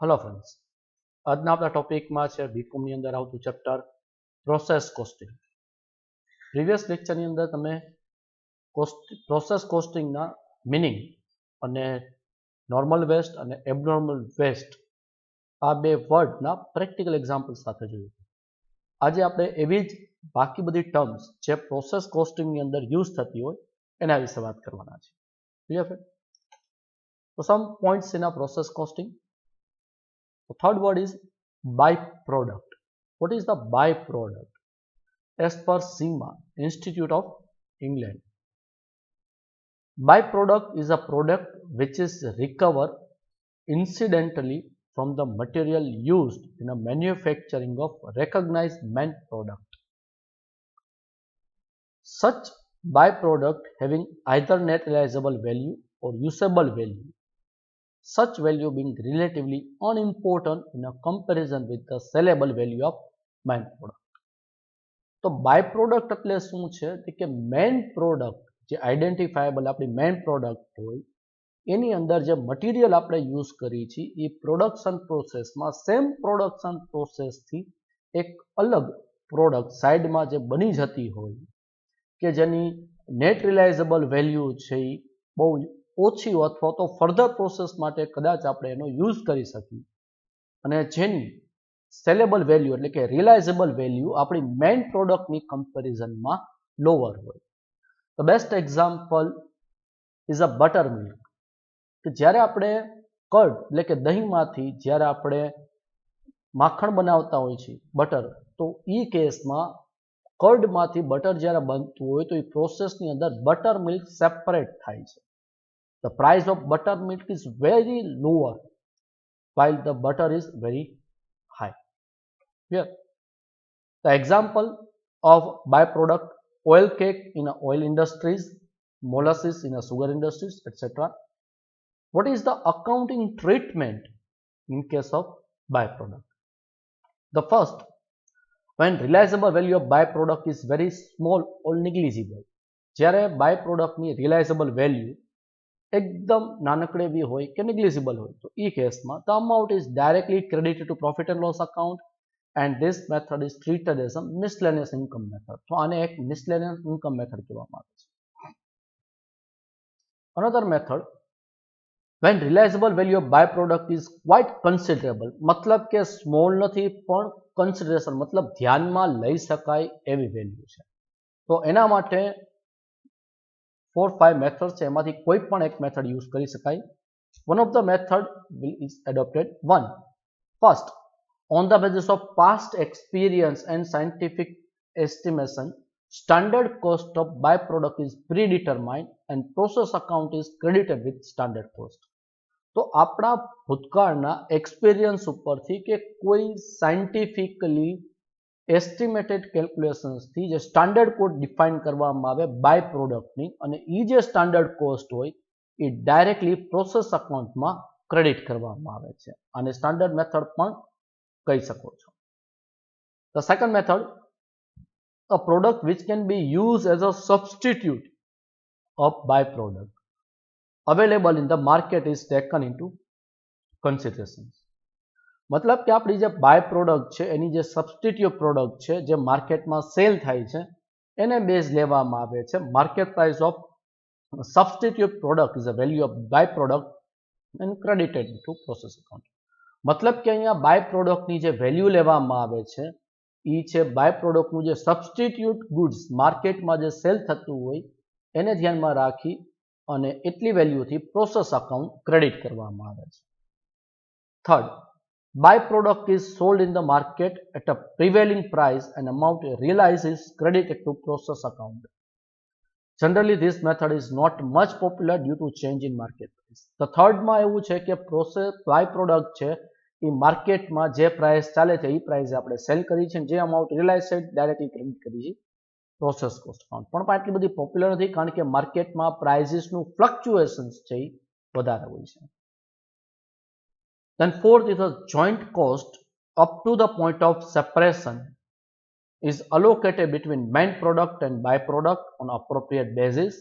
Hello friends, આજના આપણા ટોપિકમાં છે બીકોમની અંદર આવતું ચેપ્ટર પ્રોસેસ કોસ્ટિંગ. પ્રીવિયસ લેક્ચરની અંદર તમે પ્રોસેસ કોસ્ટિંગના મિનિંગ અને નોર્મલ વેસ્ટ અને એબનોર્મલ વેસ્ટ આ બે વર્ડના પ્રેક્ટિકલ એક્ઝામ્પલ સાથે જોયું. આજે આપણે એવી જ બાકી બધી ટર્મ્સ જે પ્રોસેસ કોસ્ટિંગની અંદર યુઝ થતી હોય એના વિશે વાત કરવાના છે. ક્લિયર છે? તો સમ પોઈન્ટ્સ ઇન આ process costing. The third word is byproduct. What is the byproduct? As per SEMA, Institute of England, byproduct is a product which is recovered incidentally from the material used in a manufacturing of recognized main product. Such byproduct having either net realizable value or usable value, such value being relatively unimportant in a comparison with the sellable value of main product. તો by product એટલે શું છે કે main product જે આઈડેન્ટિફાયેબલ આપણી main product હોય એની અંદર જે મટીરિયલ આપણે યુઝ કરી છે એ પ્રોડક્શન પ્રોસેસમાં સેમ પ્રોડક્શન પ્રોસેસથી એક અલગ પ્રોડક્ટ સાઈડમાં જે બની જતી હોય કે જેની નેટ રિલાઇઝેબલ વેલ્યુ છે એ બહુ ઓછી અથવા તો ફર્ધર પ્રોસેસ માટે કદાચ આપણે એનો યુઝ કરી શકીએ અને જેની સેલેબલ વેલ્યુ એટલે કે રિલાઇઝેબલ વેલ્યુ આપણી મેઇન પ્રોડક્ટની કમ્પેરિઝનમાં લોઅર હોય. The best example is a butter milk કે જ્યારે આપણે કર્ડ એટલે કે દહીંમાંથી જ્યારે આપણે માખણ બનાવતા હોય છે બટર, તો એ કેસમાં કર્ડમાંથી બટર જ્યારે બનતું હોય તો એ પ્રોસેસની અંદર બટર મિલ્ક સેપરેટ થાય છે. The price of buttermilk is very lower while the butter is very high. Here, the example of byproduct: oil cake in a oil industries, molasses in a sugar industries, etc. What is the accounting treatment in case of byproduct? The first, when realizable value of byproduct is very small or negligible. જ્યારે byproductની realizable value એકદમ નાનકડી હોય કે negligible હોય તો એ કેસમાં the amount is directly credited to profit and loss account and this method is treated as a miscellaneous income method. તો આને એક મિસલેનિયસ ઇન્કમ મેથડ કહેવામાં આવે છે. Another method, when realizable value of by product is quite considerable, મતલબ કે small નથી પણ કન્સિડરેશન મતલબ ધ્યાનમાં લઈ શકાય એવી વેલ્યુ છે. તો એના માટે 4-5 મેથડ છે, એમાંથી કોઈ પણ એક મેથડ યુઝ કરી શકાય. One of the method is adopted. One, first, on the basis of past experience and scientific estimation, standard cost of byproduct is predetermined and process account is credited with standard cost. તો આપણા ભૂતકાળના experience ઉપરથી કે કોઈ scientifically estimated કેલ્ક્યુલેશન્સથી જે standard code define કરવામાં આવે by પ્રોડક્ટની અને એ જે સ્ટાન્ડર્ડ કોસ્ટ હોય એ ડાયરેક્ટલી પ્રોસેસ અકાઉન્ટમાં ક્રેડિટ કરવામાં આવે છે. આને સ્ટાન્ડર્ડ મેથડ પણ કહી શકો છો. The second method, a product which can be used as a substitute of byproduct available in the market is taken into consideration. મતલબ કે આપણી જે બાય પ્રોડક્ટ છે એની જે સબસ્ટિટ્યુટ પ્રોડક્ટ છે જે માર્કેટમાં સેલ થાય છે એને બેઝ લેવામાં આવે છે. Market price of substitute product is a value of by product and credited to process account. મતલબ કે અહીંયા બાય પ્રોડક્ટની જે વેલ્યુ લેવામાં આવે છે એ છે બાય પ્રોડક્ટનું જે સબસ્ટિટ્યુટ ગુડ્સ માર્કેટમાં જે સેલ થતું હોય એને ધ્યાનમાં રાખી અને એટલી વેલ્યુથી પ્રોસેસ અકાઉન્ટ ક્રેડિટ કરવામાં આવે છે. Third, byproduct is sold in the market at a prevailing price and amount realized is credited to process account. Generally, this method is not much popular due to change in market price. The third માં એવું છે કે process byproduct છે એ માર્કેટમાં જે price ચાલે છે એ પ્રાઇસે આપણે સેલ કરી છે, જે અમાઉન્ટ રિલાઇઝ છે ડાયરેક્ટલી ક્રેડિટ કરી છે પ્રોસેસ કોસ્ટ અકાઉન્ટ. પણ આટલી બધી પોપ્યુલર નથી કારણ કે માર્કેટમાં પ્રાઇસીસનું ફ્લક્ચ્યુએશન્સ છે એ વધારે હોય છે. Then fourth is a joint cost up to the point of separation is allocated between main product and byproduct on appropriate basis.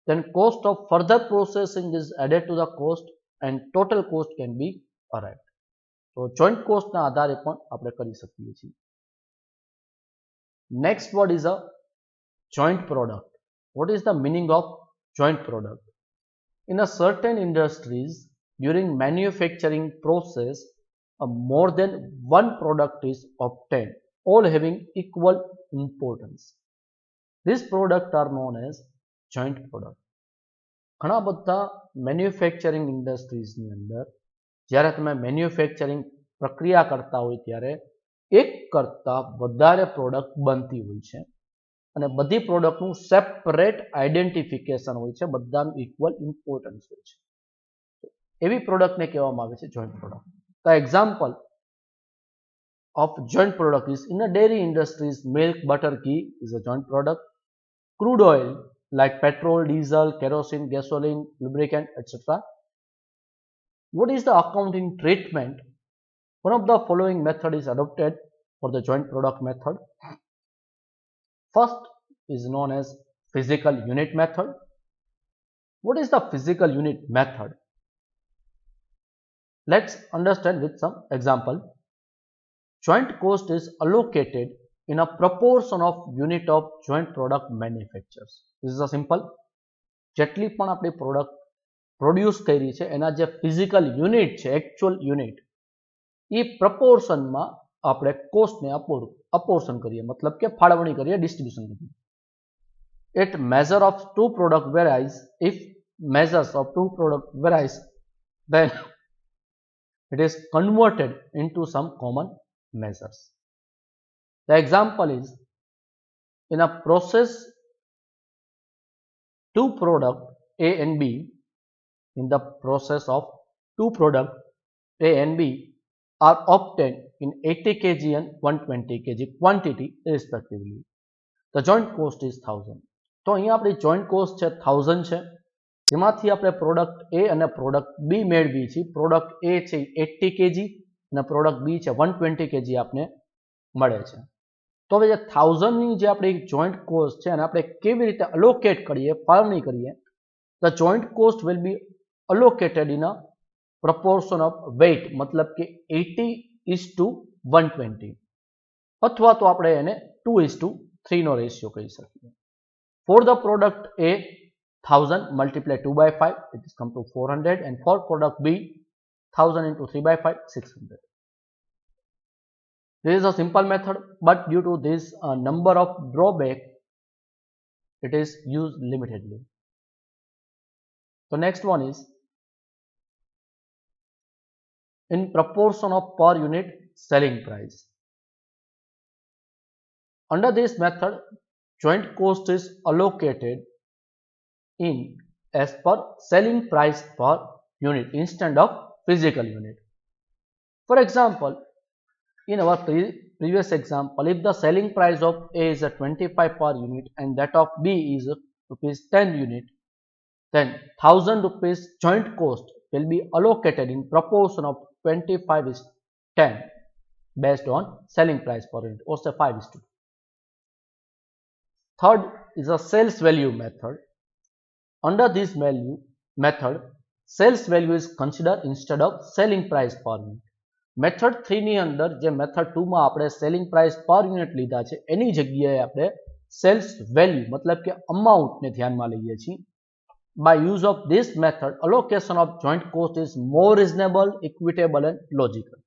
Then cost of further processing is added to the cost and total cost can be arrived. તો joint કોસ્ટના આધારે પણ આપણે કરી શકીએ છીએ. Next word is a joint product. What is the meaning of joint product? In a certain industries, during manufacturing process, more than one product is obtained, all having equal importance. These products are known as joint product. ઘણા બધા manufacturing ઇન્ડસ્ટ્રીઝની અંદર જ્યારે તમે manufacturing પ્રક્રિયા કરતા હોય ત્યારે એક કરતાં વધારે પ્રોડક્ટ બનતી હોય છે અને બધી પ્રોડક્ટનું સેપરેટ આઈડેન્ટિફિકેશન હોય છે, બધાનું ઇક્વલ ઇમ્પોર્ટન્સ હોય છે. એવી પ્રોડક્ટને કહેવામાં આવે છે joint product. The example of joint product is in a dairy industries milk, butter, ghee is a joint product. Crude oil like petrol, diesel, kerosene, gasoline, lubricant, etc. What is the accounting treatment? One of the following method is adopted for the joint product method. First is known as physical unit method. What is the physical unit method? Let's understand with some example. Joint cost is allocated in a proportion of unit of joint product manufacturers. This is a simple. જેટલી પણ આપણી product produce કરી છે એના જે physical unit છે, actual unit, એ પ્રપોર્શનમાં આપણે કોસ્ટને અપોર્શન કરીએ, મતલબ કે ફાળવણી કરીએ, ડિસ્ટ્રીબ્યુશન કરીએ. It measure of two product varies. If measures of two product varies, then it is converted into some common measures. The example is, in a process, two product A and B, in the process of two product A and B are obtained in 80 kg and 120 kg quantity respectively. The joint cost is 1000. તો અહીંયા આપણી joint cost છે 1000 છે, જેમાંથી આપણે product A અને product B મેળવી છે. પ્રોડક્ટ A છે 80 kg અને પ્રોડક્ટ B છે 120 kg આપને મળે છે. તો હવે જે 1000ની જે આપણી જોઈન્ટ કોસ્ટ છે અને આપણે કેવી રીતે અલોકેટ કરીએ, ફાળવણી કરીએ. The joint cost will be allocated in a proportion of weight, मतलब કે 80:120, અથવા તો આપણે એને 2:3 નો રેશિયો કહી શકીએ. For the product A, 1000 multiply 2/5, it is come to 400, and for product B, 1000 into 3/5, 600. This is a simple method, but due to this number of drawback, it is used limitedly. The next one is in proportion of per unit selling price. Under this method, joint cost is allocated in as per selling price per unit instead of physical unit. For example, in our previous example, if the selling price of A is a 25 per unit and that of B is rupees 10 unit, then 1000 rupees joint cost will be allocated in proportion of 25:10 based on selling price per unit, or say 5:2. Third is a sales value method. Under this value method, sales value is considered instead of selling price per unit. Method 3 ની અંદર જે method 2 માં આપણે selling price per unit લીધા છે એની જગ્યાએ આપણે sales value મતલબ કે amount ને ધ્યાનમાં લઈએ છીએ. By use of this method, allocation of joint cost is more reasonable, equitable and logical.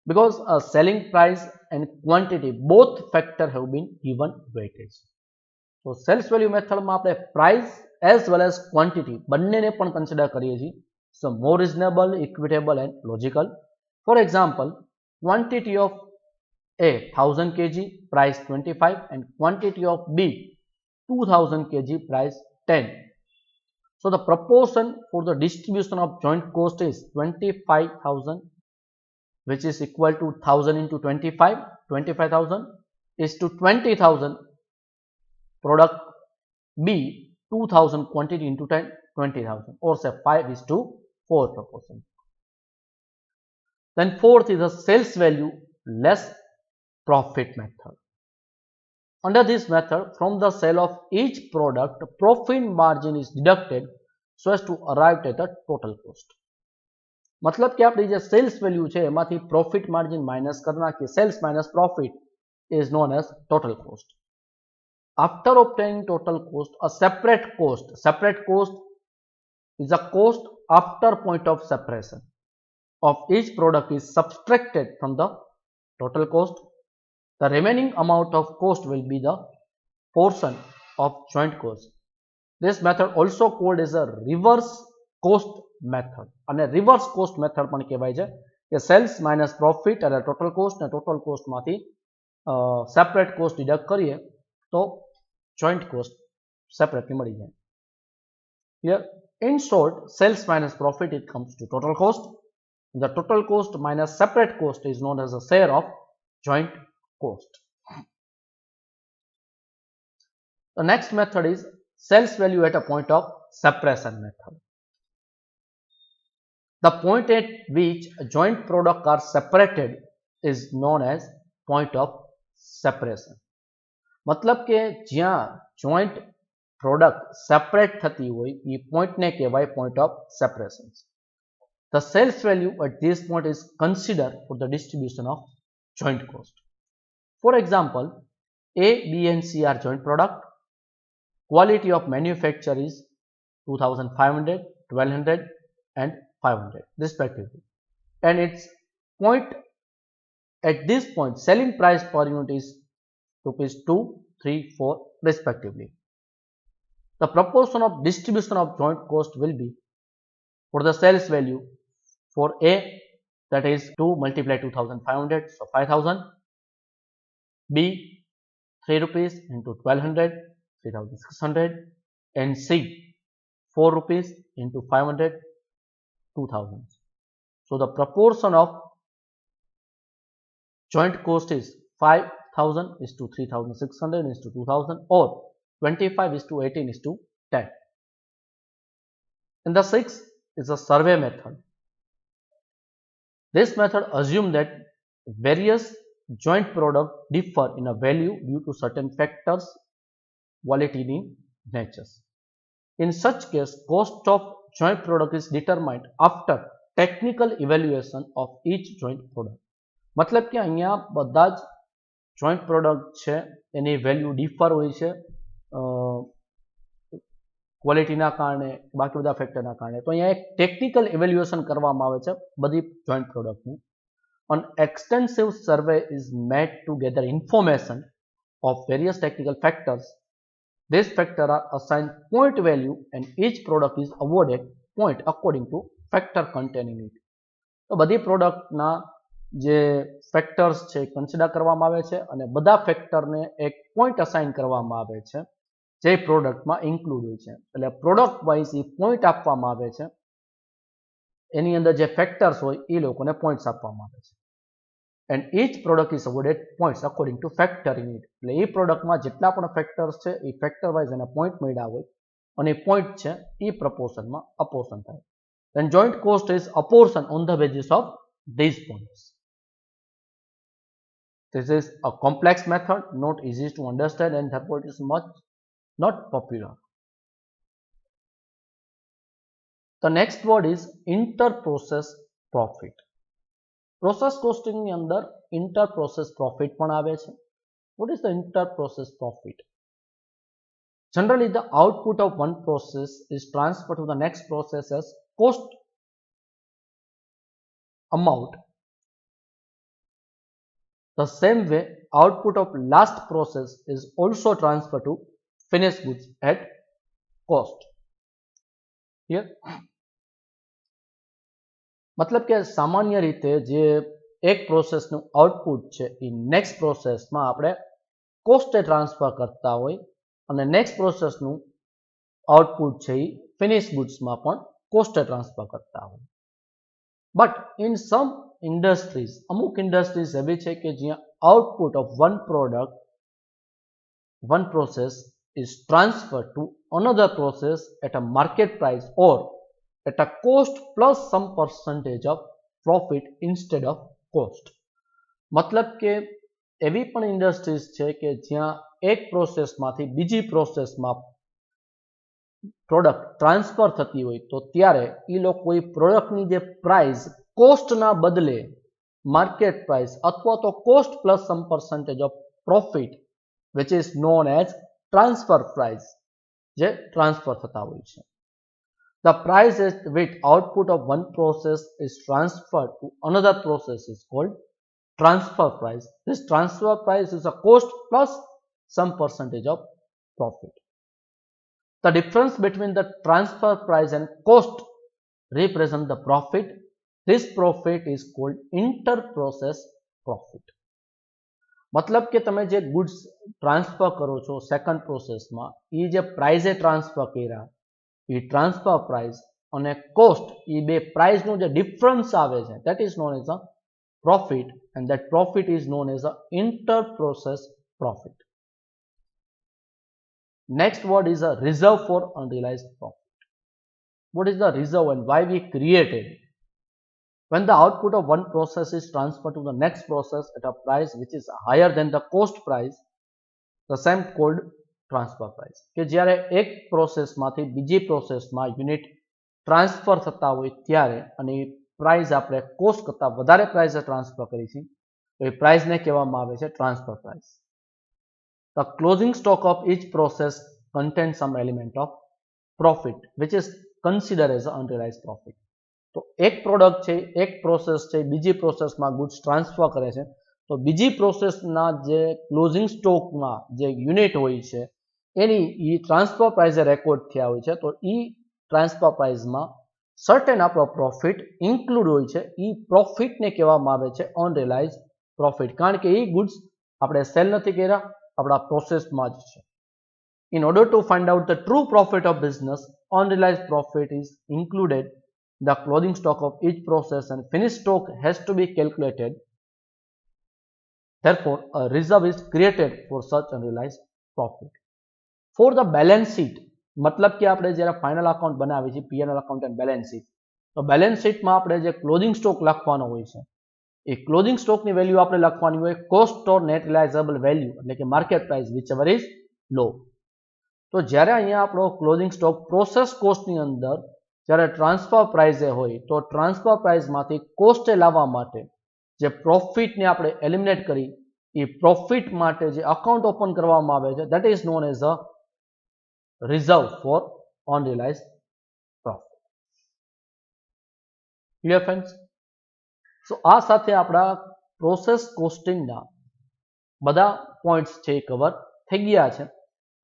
Because selling price and quantity, both factor have been given weightage. So sales value method માં આપણે price as well as quantity બંનેને પણ consider કરીએ છીએ. So more reasonable, equitable and logical. For example, quantity of A 1000 kg, price 25, and quantity of B 2000 kg, price 10. So the proportion for the distribution of joint cost is 25,000, which is equal to 1000 into 25, 25,000 is to 20,000. Product B 2000 quantity into 10, 20,000, or say 5:4 proportion. Then fourth is the sales value less profit method. Under this method, from the sale of each product, profit margin is deducted so as to arrive at the total cost. मतलब कि આપણી જે cells value છે એમાંથી profit margin minus કરી નાખીએ. Sales minus profit is known as total cost. After obtaining total cost, a separate cost is a cost after point of separation of each product is subtracted from the total cost. The remaining amount of cost will be the portion of joint cost. This method also called as a reverse cost method. અને reverse cost method પણ કહેવાય છે કે cells minus profit એટલે total cost ને total કોસ્ટમાંથી separate cost deduct કરીએ તો joint cost separately મળી જાય. Clear? In short, sales minus profit, it comes to total cost. The total cost minus separate cost is known as a share of joint cost. The next method is sales value at a point of separation method. The point at which joint products are separated is known as point of separation. मतलब કે જ્યાં joint product separate થતી હોય એ point ને કહેવાય point of separation. The sales value at this point is considered for the distribution of joint cost. For example, A, B and C are joint product. Quality of manufacture is 2500, 1200 and 500 respectively. And its point at this point selling price per unit is rupees 2, 3, 4 respectively. The proportion of distribution of joint cost will be for the sales value for A, that is 2 multiply 2500, so 5000. B, 3 rupees into 1200, 3600. And C, 4 rupees into 500, 2000. So the proportion of joint cost is 5000 is to 3600 is to 2000, or 25 is to 18 is to 10. And the sixth is a survey method. This method assumes that various joint products differ in a value due to certain factors, quality in nature. In such case, cost of joint product is determined after technical evaluation of each joint product. मतलब કે અહીંયા બધા જ joint product છે એની value differ હોય છે ક્વોલિટીના કારણે બાકી બધા ફેક્ટરના કારણે. તો અહીંયા એક ટેકનિકલ ઇવેલ્યુએશન કરવામાં આવે છે બધી joint પ્રોડક્ટનું. An extensive survey is made to gather information of various technical factors. These factors are assigned point value and each product is awarded point according to factor containing it. તો બધી પ્રોડક્ટના જે factors છે consider કરવામાં આવે છે અને બધા ફેક્ટરને એક પોઈન્ટ અસાઇન કરવામાં આવે છે જે પ્રોડક્ટમાં ઇન્ક્લુડ હોય છે. એટલે પ્રોડક્ટ વાઇઝ એ પોઈન્ટ આપવામાં આવે છે, એની અંદર જે ફેક્ટર્સ હોય એ લોકોને પોઈન્ટ્સ આપવામાં આવે છે. And each product is awarded points according to factor in it. એટલે એ પ્રોડક્ટમાં જેટલા પણ ફેક્ટર્સ છે એ ફેક્ટર વાઇઝ એને પોઈન્ટ મળ્યા હોય અને પોઈન્ટ છે એ પ્રપોર્શનમાં અપોર્શન થાય. Then joint cost is apportioned on the basis of these points. This is a complex method, not easy to understand, and therefore it is much not popular. The next word is inter-process profit. Process costing ની અંદર inter-process profit પણ આવે છે. What is the inter-process profit? Generally, the output of one process is transferred to the next process as cost amount. The same way, output of last process is also transferred to finished goods at cost. Here, मतलब કે સામાન્ય રીતે જે એક પ્રોસેસનું output છે એ next પ્રોસેસમાં આપણે કોસ્ટે transfer કરતા હોય અને નેક્સ્ટ પ્રોસેસનું આઉટપુટ છે એ ફિનિશ ગુડ્સમાં પણ કોસ્ટે ટ્રાન્સફર કરતા હોય. બટ ઇન સમ ઇન્ડસ્ટ્રીઝ, અમુક ઇન્ડસ્ટ્રીઝ એવી છે કે જ્યાં output of one product, one process is transferred to another process at a market price or at a cost plus some percentage of profit instead of cost. मतलब કે એવી પણ industries છે કે જ્યાં એક પ્રોસેસમાંથી બીજી પ્રોસેસમાં પ્રોડક્ટ ટ્રાન્સફર થતી હોય તો ત્યારે એ લોકો એ પ્રોડક્ટની જે પ્રાઇસ કોસ્ટના બદલે માર્કેટ પ્રાઇસ અથવા તો cost plus some percentage of profit which is known as transfer price જે ટ્રાન્સફર થતા હોય છે. The price at which output of one process is transferred to another process is called transfer price. This transfer price is a cost plus some percentage of profit. The difference between the transfer price and cost represent the profit. This profit is called inter-process profit. मतलब કે તમે જે goods transfer કરો છો second પ્રોસેસમાં એ જે પ્રાઇઝે transfer કર્યા એ transfer price અને કોસ્ટ એ બે પ્રાઇસનું જે ડિફરન્સ આવે છે that is known as a profit and that profit is known as a inter-process profit. Next word is a reserve for unrealized profit. What is the reserve and why we created? When the output of one process is transferred to the next process at a price which is higher than the cost price, the same called transfer price. કે જ્યારે એક પ્રોસેસમાંથી બીજી પ્રોસેસમાં unit transfer થતા હોય ત્યારે અને એ price આપણે કોસ્ટ કરતાં વધારે પ્રાઇસે ટ્રાન્સફર કરી છે તો એ પ્રાઇસને કહેવામાં આવે છે transfer price. The closing stock of each process contains some element of profit which is considered as unrealized profit. તો એક પ્રોડક્ટ છે એક પ્રોસેસ છે બીજી પ્રોસેસમાં ગુડ્સ ટ્રાન્સફર કરે છે તો બીજી પ્રોસેસના જે ક્લોઝિંગ સ્ટોકમાં જે યુનિટ હોય છે એની એ ટ્રાન્સફર પ્રાઇઝે રેકોર્ડ થયા હોય છે તો એ ટ્રાન્સફર પ્રાઇઝમાં સર્ટેન આપણો પ્રોફિટ ઇન્ક્લુડ હોય છે એ પ્રોફિટને કહેવામાં આવે છે અનરિયલાઇઝ પ્રોફિટ કારણ કે એ ગુડ્સ આપણે સેલ નથી કર્યા આપણા પ્રોસેસમાં જ છે. In order to find out the true profit of business, unrealized profit is included. The closing stock of each process and finished stock has to be calculated. Therefore, a reserve is created for such unrealized profit. For the balance sheet, मतलब कि આપણે જ્યારે final account બનાવી છે P&L account and balance sheet તો balance શીટમાં આપણે જે ક્લોઝિંગ સ્ટોક લખવાનો હોય છે એ ક્લોઝિંગ સ્ટોકની વેલ્યુ આપણે લખવાની હોય કોસ્ટ ઓર નેટ રિલાઇઝેબલ વેલ્યુ એટલે કે market price whichever is low. તો જ્યારે અહીંયા આપણો ક્લોઝિંગ સ્ટોક પ્રોસેસ કોસ્ટની અંદર જ્યારે ટ્રાન્સફર પ્રાઇઝે હોય તો ટ્રાન્સફર પ્રાઇઝમાંથી કોસ્ટે લાવવા માટે જે પ્રોફિટને આપણે એલિમિનેટ કરી એ પ્રોફિટ માટે જે અકાઉન્ટ ઓપન કરવામાં આવે છે that is known as a reserve for unrealized profit. Clear friends? So આ સાથે આપણા પ્રોસેસ કોસ્ટિંગના બધા પોઈન્ટ્સ છે એ કવર થઈ ગયા છે.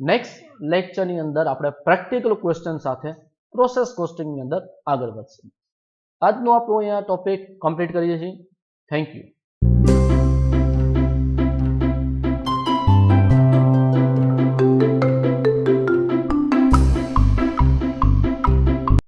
નેક્સ્ટ લેક્ચરની અંદર આપણે પ્રેક્ટિકલ ક્વેશ્ચન સાથે પ્રોસેસ કોસ્ટિંગની અંદર આગળ વધશું. આજનો આપણો અહીંયા ટોપિક કમ્પ્લીટ કરીએ છીએ. Thank you.